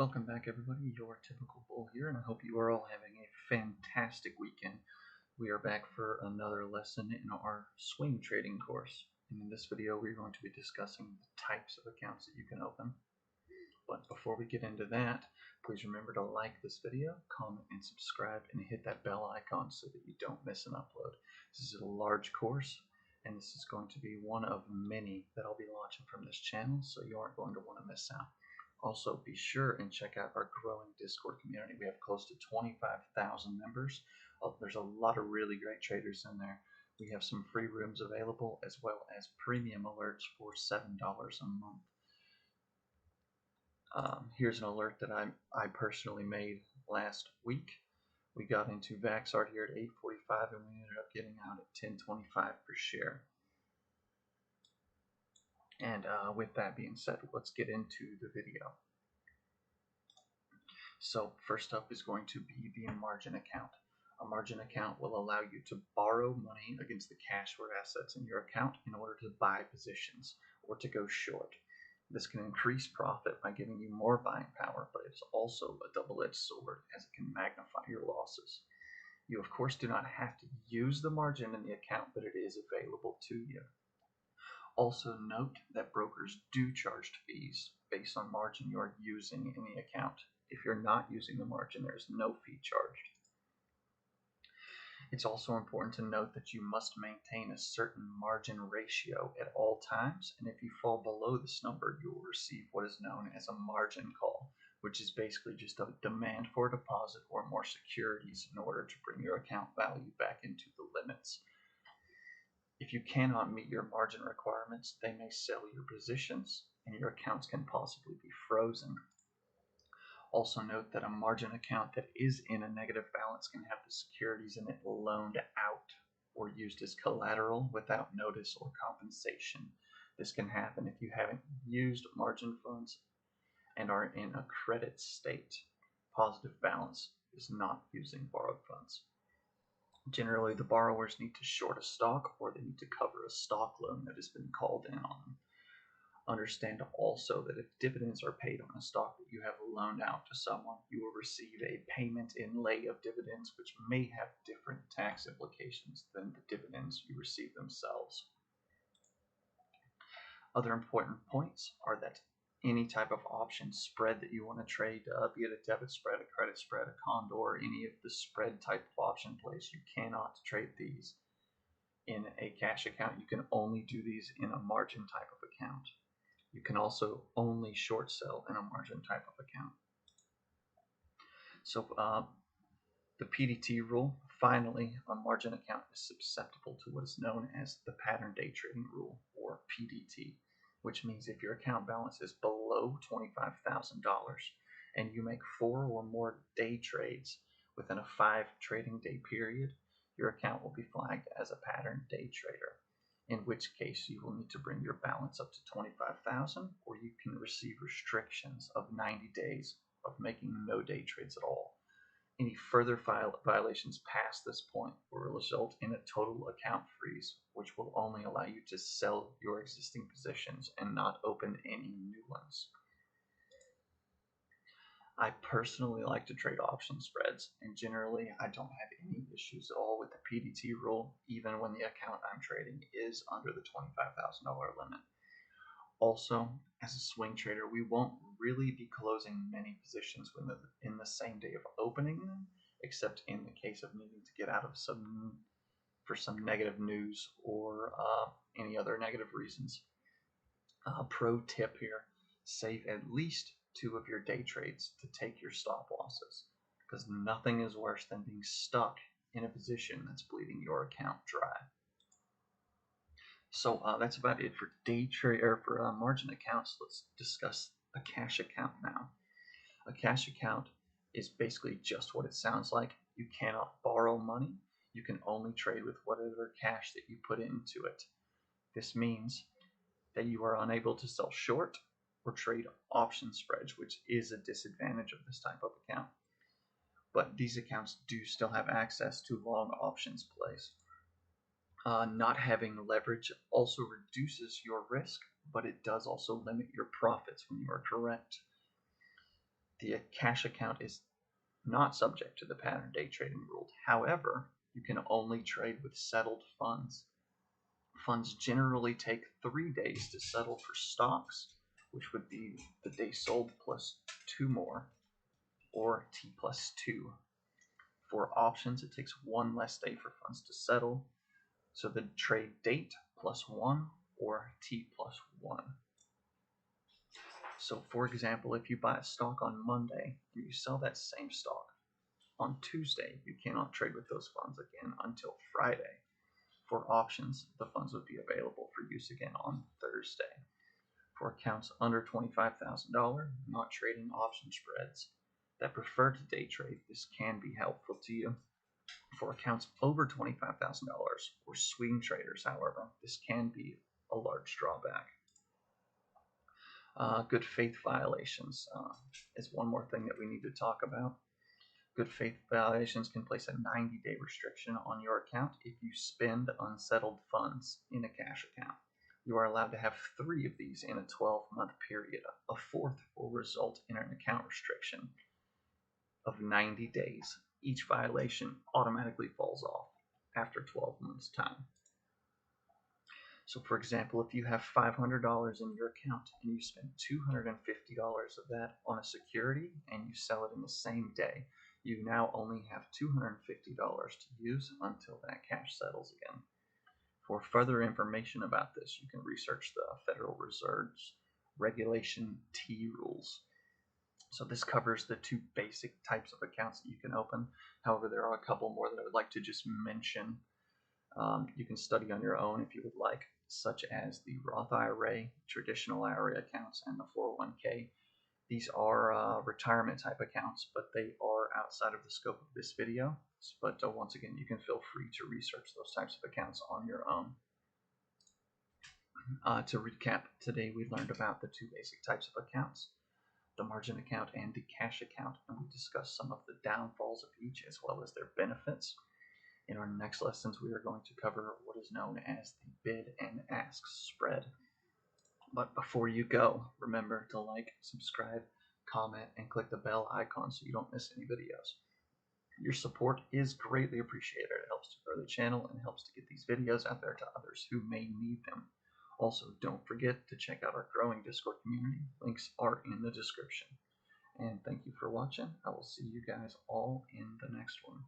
Welcome back, everybody. Your typical bull here, and I hope you are all having a fantastic weekend. We are back for another lesson in our swing trading course. And in this video, we're going to be discussing the types of accounts that you can open. But before we get into that, please remember to like this video, comment, and subscribe, and hit that bell icon so that you don't miss an upload. This is a large course, and this is going to be one of many that I'll be launching from this channel, so you aren't going to want to miss out. Also, be sure and check out our growing Discord community. We have close to 25,000 members. There's a lot of really great traders in there. We have some free rooms available as well as premium alerts for $7 a month. Here's an alert that I personally made last week. We got into Vaxart here at 8.45 and we ended up getting out at 10.25 per share. And with that being said, let's get into the video. So first up is going to be the margin account. A margin account will allow you to borrow money against the cash or assets in your account in order to buy positions or to go short. This can increase profit by giving you more buying power, but it's also a double-edged sword as it can magnify your losses. You of course do not have to use the margin in the account, but it is available to you. Also note that brokers do charge fees based on margin you are using in the account. If you're not using the margin, there is no fee charged. It's also important to note that you must maintain a certain margin ratio at all times, and if you fall below this number, you will receive what is known as a margin call, which is basically just a demand for a deposit or more securities in order to bring your account value back into the limits. If you cannot meet your margin requirements, they may sell your positions, and your accounts can possibly be frozen. Also note that a margin account that is in a negative balance can have the securities in it loaned out or used as collateral without notice or compensation. This can happen if you haven't used margin funds and are in a credit state. Positive balance is not using borrowed funds. Generally, the borrowers need to short a stock or they need to cover a stock loan that has been called in on them. Understand also that if dividends are paid on a stock that you have loaned out to someone, you will receive a payment in lei of dividends, which may have different tax implications than the dividends you receive themselves. Other important points are that any type of option spread that you want to trade, be it a debit spread, a credit spread, a condor, any of the spread type of option plays, you cannot trade these in a cash account. You can only do these in a margin type of account. You can also only short sell in a margin type of account. So the Pdt rule, finally, a margin account is susceptible to what is known as the pattern day trading rule, or Pdt, which means if your account balance is below $25,000 and you make 4 or more day trades within a 5 trading day period, your account will be flagged as a pattern day trader, in which case you will need to bring your balance up to $25,000, or you can receive restrictions of 90 days of making no day trades at all. Any further violations past this point will result in a total account freeze, which will only allow you to sell your existing positions and not open any new ones. I personally like to trade option spreads, and generally I don't have any issues at all with the Pdt rule, even when the account I'm trading is under the $25,000 limit. Also, as a swing trader, we won't really be closing many positions in the same day of opening them, except in the case of needing to get out of some negative news or any other negative reasons. Pro tip here, save at least 2 of your day trades to take your stop losses, because nothing is worse than being stuck in a position that's bleeding your account dry. So that's about it for day trade or for margin accounts. Let's discuss a cash account now. A cash account is basically just what it sounds like. You cannot borrow money. You can only trade with whatever cash that you put into it. This means that you are unable to sell short or trade option spreads, which is a disadvantage of this type of account. But these accounts do still have access to long options plays. Not having leverage also reduces your risk, but it does also limit your profits when you are correct. The cash account is not subject to the pattern day trading rule. However, you can only trade with settled funds. Funds generally take 3 days to settle for stocks, which would be the day sold plus 2 more, or T plus 2. For options, it takes 1 less day for funds to settle, so the trade date plus 1 or T plus 1. So for example, if you buy a stock on Monday and you sell that same stock on Tuesday, you cannot trade with those funds again until Friday. For options, the funds would be available for use again on Thursday. For accounts under $25,000, not trading option spreads that prefer to day trade, this can be helpful to you. For accounts over $25,000 or swing traders, however, this can be a large drawback. Good faith violations is one more thing that we need to talk about. Good faith violations can place a 90-day restriction on your account if you spend unsettled funds in a cash account. You are allowed to have 3 of these in a 12-month period. A 4th will result in an account restriction of 90 days. Each violation automatically falls off after 12 months' time. So for example, if you have $500 in your account and you spend $250 of that on a security and you sell it in the same day, you now only have $250 to use until that cash settles again. For further information about this, you can research the Federal Reserve's Regulation T rules. So this covers the 2 basic types of accounts that you can open. However, there are a couple more that I would like to just mention. You can study on your own if you would like, such as the Roth IRA, traditional IRA accounts, and the 401k. These are retirement type accounts, but they are outside of the scope of this video. But once again, you can feel free to research those types of accounts on your own. To recap, today we learned about the 2 basic types of accounts, the margin account and the cash account, and we discussed some of the downfalls of each as well as their benefits. In our next lessons, we are going to cover what is known as the bid and ask spread. But before you go, remember to like, subscribe, comment, and click the bell icon so you don't miss any videos. Your support is greatly appreciated. It helps to grow the channel and helps to get these videos out there to others who may need them. Also, don't forget to check out our growing Discord community. Links are in the description. And thank you for watching. I will see you guys all in the next one.